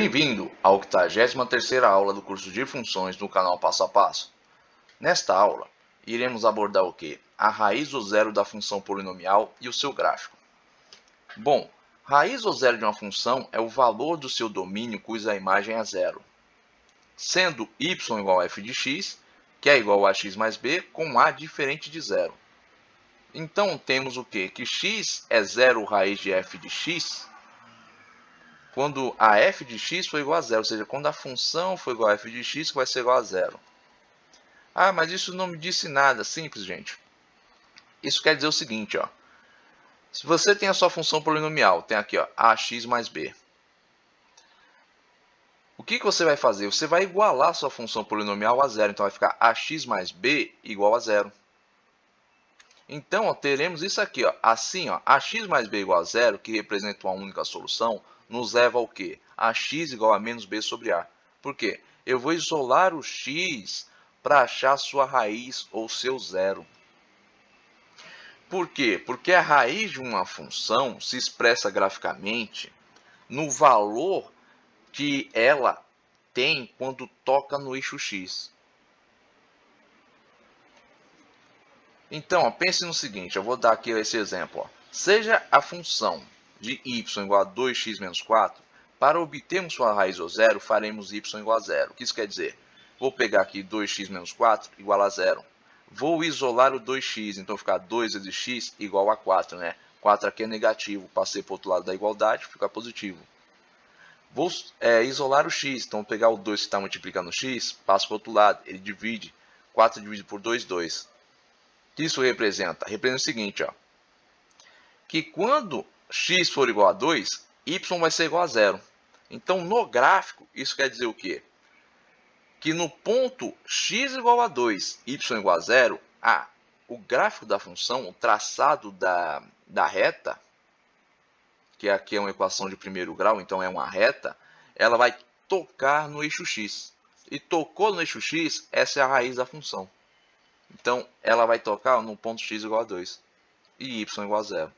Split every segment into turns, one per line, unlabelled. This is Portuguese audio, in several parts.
Bem-vindo à 83ª aula do curso de funções no canal Passo a Passo. Nesta aula, iremos abordar o que? A raiz ou zero da função polinomial e o seu gráfico. Bom, raiz ou zero de uma função é o valor do seu domínio cuja imagem é zero, sendo y igual a f de x, que é igual a x mais b, com a diferente de zero. Então, temos o que? Que x é zero raiz de f de x, quando a f de x for igual a zero, ou seja, quando a função for igual a f de x, que vai ser igual a zero. Ah, mas isso não me disse nada. Simples, gente. Isso quer dizer o seguinte, ó. Se você tem a sua função polinomial, tem aqui, ó, ax mais b. O que você vai fazer? Você vai igualar a sua função polinomial a zero. Então, vai ficar ax mais b igual a zero. Então, ó, teremos isso aqui, ó. Assim, ó, ax mais b igual a zero, que representa uma única solução, nos leva ao quê? Ax igual a menos b sobre a. Por quê? Eu vou isolar o x para achar sua raiz ou seu zero. Por quê? Porque a raiz de uma função se expressa graficamente no valor que ela tem quando toca no eixo x. Então, ó, pense no seguinte, eu vou dar aqui esse exemplo. Ó. Seja a função de y igual a 2x menos 4, para obtermos sua raiz ou zero, faremos y igual a zero. O que isso quer dizer? Vou pegar aqui 2x menos 4 igual a zero. Vou isolar o 2x, então ficar 2 vezes x igual a 4, né? 4 aqui é negativo, passei para o outro lado da igualdade, fica positivo. Vou isolar o x, então vou pegar o 2 que está multiplicando x, passo para o outro lado, ele divide. 4 dividido por 2, 2. O que isso representa? Representa o seguinte, ó, que quando x for igual a 2, y vai ser igual a zero. Então, no gráfico, isso quer dizer o quê? Que no ponto x igual a 2, y igual a zero, o gráfico da função, o traçado da reta, que aqui é uma equação de primeiro grau, então é uma reta, ela vai tocar no eixo x. E tocou no eixo x, essa é a raiz da função. Então, ela vai tocar no ponto x igual a 2 e y igual a zero.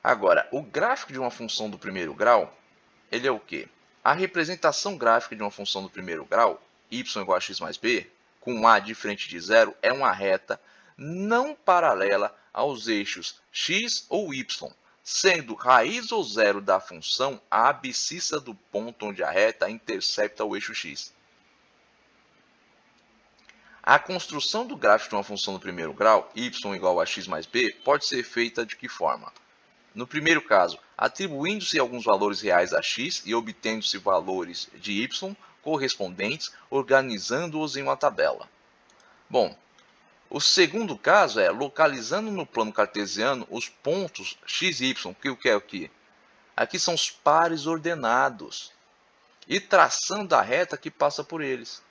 Agora, o gráfico de uma função do primeiro grau, ele é o quê? A representação gráfica de uma função do primeiro grau, y igual a x mais b, com a diferente de zero, é uma reta não paralela aos eixos x ou y, sendo raiz ou zero da função a abscissa do ponto onde a reta intercepta o eixo x. A construção do gráfico de uma função do primeiro grau, y igual a x mais b, pode ser feita de que forma? No primeiro caso, atribuindo-se alguns valores reais a x e obtendo-se valores de y correspondentes, organizando-os em uma tabela. Bom, o segundo caso é localizando no plano cartesiano os pontos x e y, que o que é aqui? Aqui são os pares ordenados, e traçando a reta que passa por eles.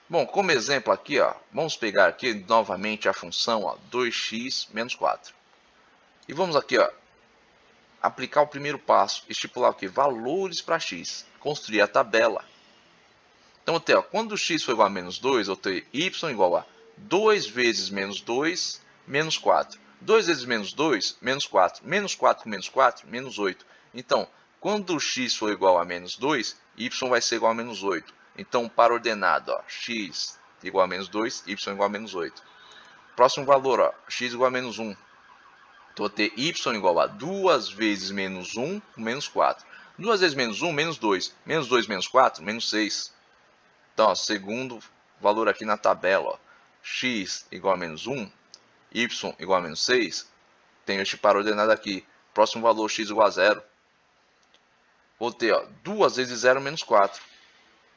Bom, como exemplo aqui, ó, vamos pegar aqui novamente a função ó, 2x menos 4. E vamos aqui, ó, aplicar o primeiro passo, estipular o que? Valores para x, construir a tabela. Então, eu tenho, ó, quando x for igual a menos 2, eu tenho y igual a 2 vezes menos 2, menos 4. 2 vezes menos 2, menos 4. Menos 4 com menos 4, menos 8. Então, quando x for igual a menos 2, y vai ser igual a menos 8. Então, para ordenado, ó, x igual a menos 2, y igual a menos 8. Próximo valor, ó, x igual a menos 1. Então, vou ter y igual a 2 vezes menos 1, menos 4. 2 vezes menos 1, menos 2. Menos 2, menos 4, menos 6. Então, ó, segundo valor aqui na tabela, ó, x igual a menos 1, y igual a menos 6. Tenho este par ordenado aqui. Próximo valor, x igual a 0. Vou ter ó, 2 vezes 0, menos 4.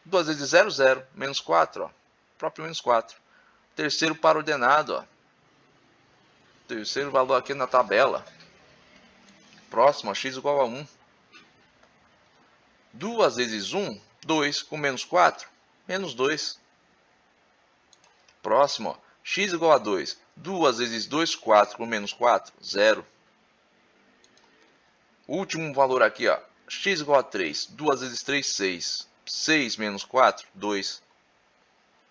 2 vezes 0, 0. Menos 4, ó, próprio menos 4. Terceiro par ordenado, ó. Terceiro valor aqui na tabela. Próximo, ó, x igual a 1. 2 vezes 1, 2. Com menos 4, menos 2. Próximo, ó, x igual a 2. 2 vezes 2, 4. Com menos 4, 0. Último valor aqui, ó, x igual a 3. 2 vezes 3, 6. 6 menos 4, 2.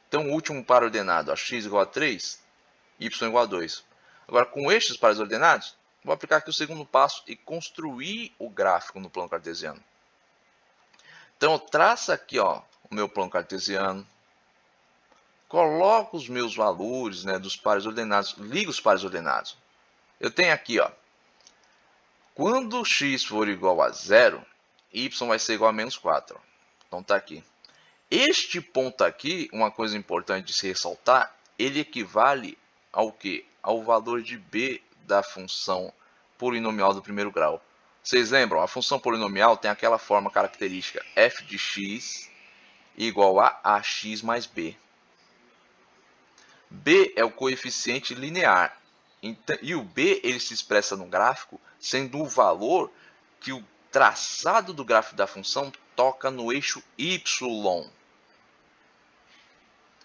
Então, o último par ordenado, ó, x igual a 3, y igual a 2. Agora, com estes pares ordenados, Vou aplicar aqui o segundo passo e construir o gráfico no plano cartesiano. Então, eu traço aqui ó, o meu plano cartesiano, coloco os meus valores, né, dos pares ordenados, ligo os pares ordenados. Eu tenho aqui, ó, quando x for igual a 0, y vai ser igual a menos 4. Então tá aqui. Este ponto aqui, uma coisa importante de se ressaltar, ele equivale ao que? Ao valor de b da função polinomial do primeiro grau. Vocês lembram? A função polinomial tem aquela forma característica f de x igual a ax mais b. B é o coeficiente linear. Então, e o B ele se expressa no gráfico sendo o valor que o traçado do gráfico da função toca no eixo y.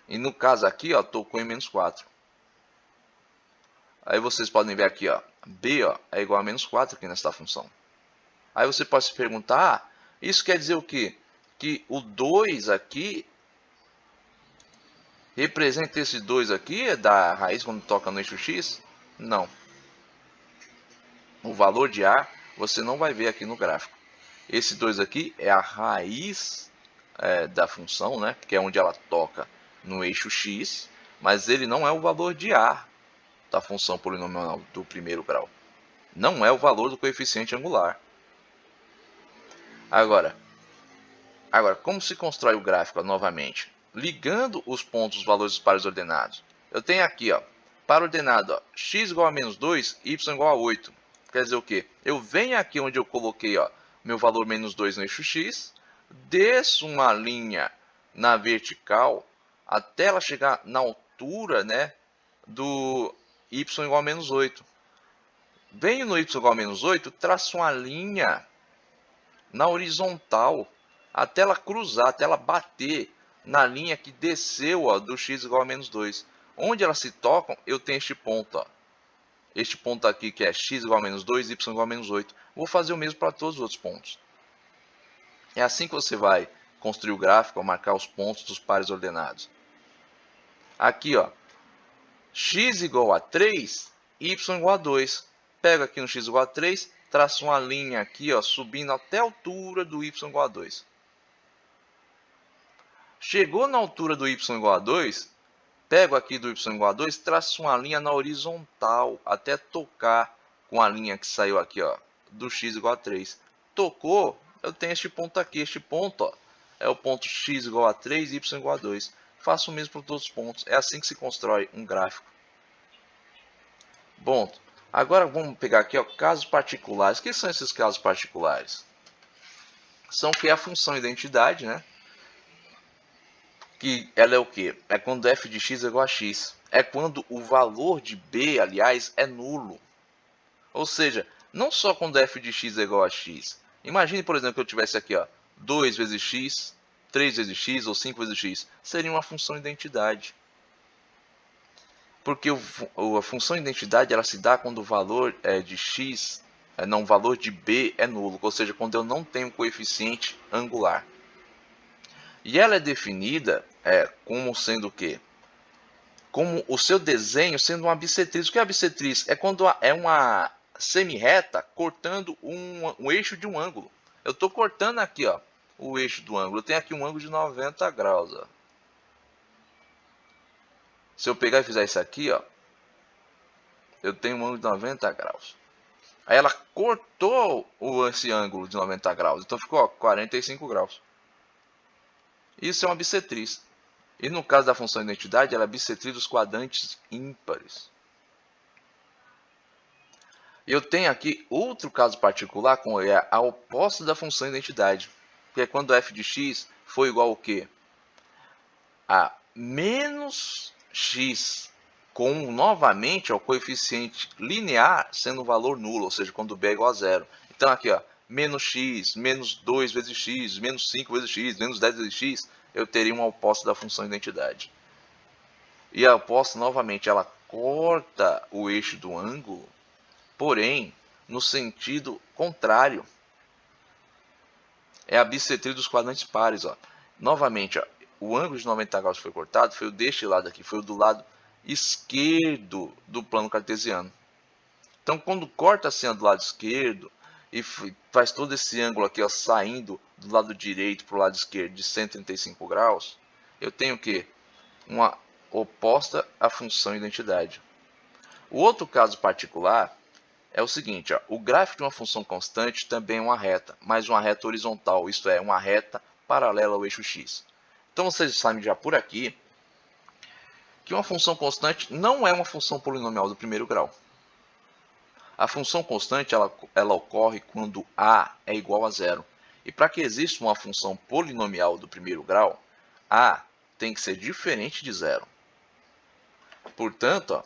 E no caso aqui, ó, tocou em menos 4. Aí vocês podem ver aqui, ó, B ó, é igual a menos 4 aqui nessa função. Aí você pode se perguntar, ah, isso quer dizer o quê? Que o 2 aqui representa esse 2 aqui da raiz quando toca no eixo x? Não. O valor de A você não vai ver aqui no gráfico. Esse 2 aqui é a raiz da função, né? Que é onde ela toca no eixo x, mas ele não é o valor de A da função polinomial do primeiro grau. Não é o valor do coeficiente angular. Agora como se constrói o gráfico novamente? Ligando os pontos dos valores dos pares ordenados. Eu tenho aqui, ó, par ordenado, ó, x igual a menos 2, y igual a 8. Quer dizer o quê? Eu venho aqui onde eu coloquei ó, meu valor menos 2 no eixo x, desço uma linha na vertical até ela chegar na altura, né, do y igual a menos 8. Venho no y igual a menos 8, traço uma linha na horizontal até ela cruzar, até ela bater na linha que desceu ó, do x igual a menos 2. Onde elas se tocam, eu tenho este ponto. Ó. Este ponto aqui que é x igual a menos 2, y igual a menos 8. Vou fazer o mesmo para todos os outros pontos. É assim que você vai construir o gráfico, marcar os pontos dos pares ordenados. Aqui, ó, x igual a 3, y igual a 2. Pego aqui no x igual a 3, traço uma linha aqui, ó, subindo até a altura do y igual a 2. Chegou na altura do y igual a 2, pego aqui do y igual a 2, traço uma linha na horizontal até tocar com a linha que saiu aqui, ó, do x igual a 3. Tocou, eu tenho este ponto aqui. Este ponto ó, é o ponto x igual a 3 e y igual a 2. Faço o mesmo para todos os pontos. É assim que se constrói um gráfico. Bom, agora vamos pegar aqui ó, casos particulares. O que são esses casos particulares? São que é a função identidade, né? Que ela é o que? É quando f de x é igual a x. É quando o valor de b, aliás, é nulo. Ou seja, não só quando f de x é igual a x. Imagine, por exemplo, que eu tivesse aqui ó, 2 vezes x, 3 vezes x ou 5 vezes x. Seria uma função identidade. Porque a função identidade ela se dá quando o valor de x, não, o valor de b é nulo. Ou seja, quando eu não tenho coeficiente angular. E ela é definida como sendo o quê? Como o seu desenho sendo uma bissetriz. O que é a bissetriz? É quando é uma semi-reta cortando um eixo de um ângulo. Eu estou cortando aqui ó, o eixo do ângulo. Eu tenho aqui um ângulo de 90 graus. Ó. Se eu pegar e fizer isso aqui, ó, eu tenho um ângulo de 90 graus. Aí ela cortou esse ângulo de 90 graus. Então ficou ó, 45 graus. Isso é uma bissetriz. E no caso da função identidade, ela é bissetriz dos quadrantes ímpares. Eu tenho aqui outro caso particular, com a oposta da função identidade, que é quando f de x for igual ao quê? A menos x, com novamente o coeficiente linear sendo um valor nulo, ou seja, quando b é igual a zero. Então aqui, ó, menos x, menos 2 vezes x, menos 5 vezes x, menos 10 vezes x, eu teria uma oposta da função identidade. E a oposta, novamente, ela corta o eixo do ângulo, porém, no sentido contrário. É a bissetriz dos quadrantes pares. Ó. Novamente, ó, o ângulo de 90 graus que foi cortado foi o deste lado aqui, foi o do lado esquerdo do plano cartesiano. Então, quando corta assim do lado esquerdo e faz todo esse ângulo aqui, ó, saindo do lado direito para o lado esquerdo de 135 graus, eu tenho o quê? Uma oposta à função identidade. O outro caso particular é o seguinte, ó, o gráfico de uma função constante também é uma reta, mas uma reta horizontal, isto é, uma reta paralela ao eixo x. Então vocês sabem já por aqui que uma função constante não é uma função polinomial do primeiro grau. A função constante ela ocorre quando a é igual a zero. E para que exista uma função polinomial do primeiro grau, a tem que ser diferente de zero. Portanto, ó,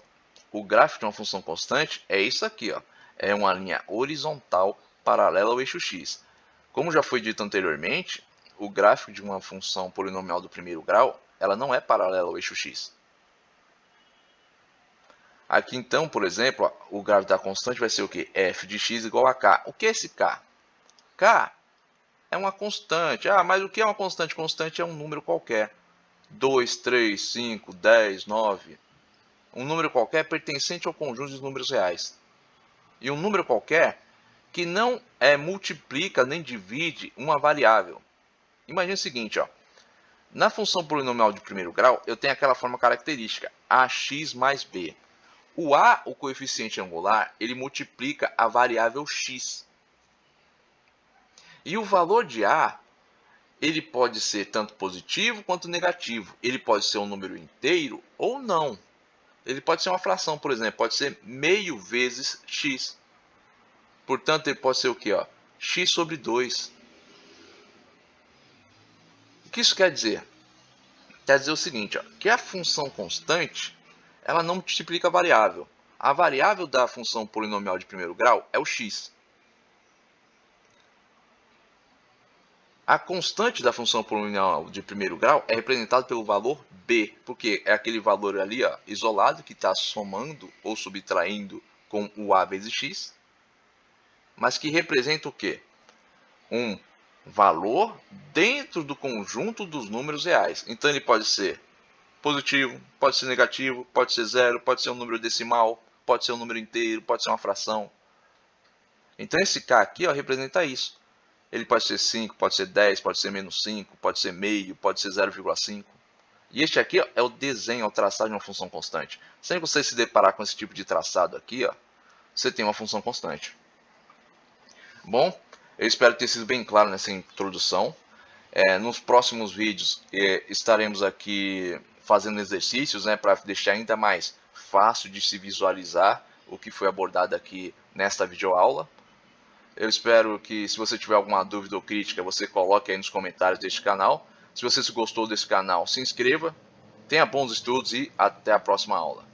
o gráfico de uma função constante é isso aqui, ó, é uma linha horizontal paralela ao eixo x. Como já foi dito anteriormente, o gráfico de uma função polinomial do primeiro grau ela não é paralela ao eixo x. Aqui então, por exemplo, ó, o gráfico da constante vai ser o quê? F de x igual a k. O que é esse k? K é uma constante. Ah, mas o que é uma constante? Constante é um número qualquer. 2, 3, 5, 10, 9. Um número qualquer pertencente ao conjunto de números reais. E um número qualquer que não multiplica nem divide uma variável. Imagine o seguinte, ó. Na função polinomial de primeiro grau, eu tenho aquela forma característica, ax mais b. O a, o coeficiente angular, ele multiplica a variável x. E o valor de a, ele pode ser tanto positivo quanto negativo. Ele pode ser um número inteiro ou não. Ele pode ser uma fração, por exemplo, pode ser meio vezes x. Portanto, ele pode ser o quê? Ó? X sobre 2. O que isso quer dizer? Quer dizer o seguinte, ó, que a função constante ela não multiplica a variável. A variável da função polinomial de primeiro grau é o x. A constante da função polinomial de primeiro grau é representada pelo valor b, porque é aquele valor ali ó, isolado que está somando ou subtraindo com o a vezes x, mas que representa o quê? Um valor dentro do conjunto dos números reais. Então ele pode ser positivo, pode ser negativo, pode ser zero, pode ser um número decimal, pode ser um número inteiro, pode ser uma fração. Então esse k aqui ó, representa isso. Ele pode ser 5, pode ser 10, pode ser menos 5, pode ser meio, pode ser 0,5. E este aqui ó, é o desenho, o traçado de uma função constante. Sempre que você se deparar com esse tipo de traçado aqui, ó, você tem uma função constante. Bom, eu espero ter sido bem claro nessa introdução. Nos próximos vídeos estaremos aqui fazendo exercícios para deixar ainda mais fácil de se visualizar o que foi abordado aqui nesta videoaula. Eu espero que, se você tiver alguma dúvida ou crítica, você coloque aí nos comentários deste canal. Se você gostou desse canal, se inscreva, tenha bons estudos e até a próxima aula.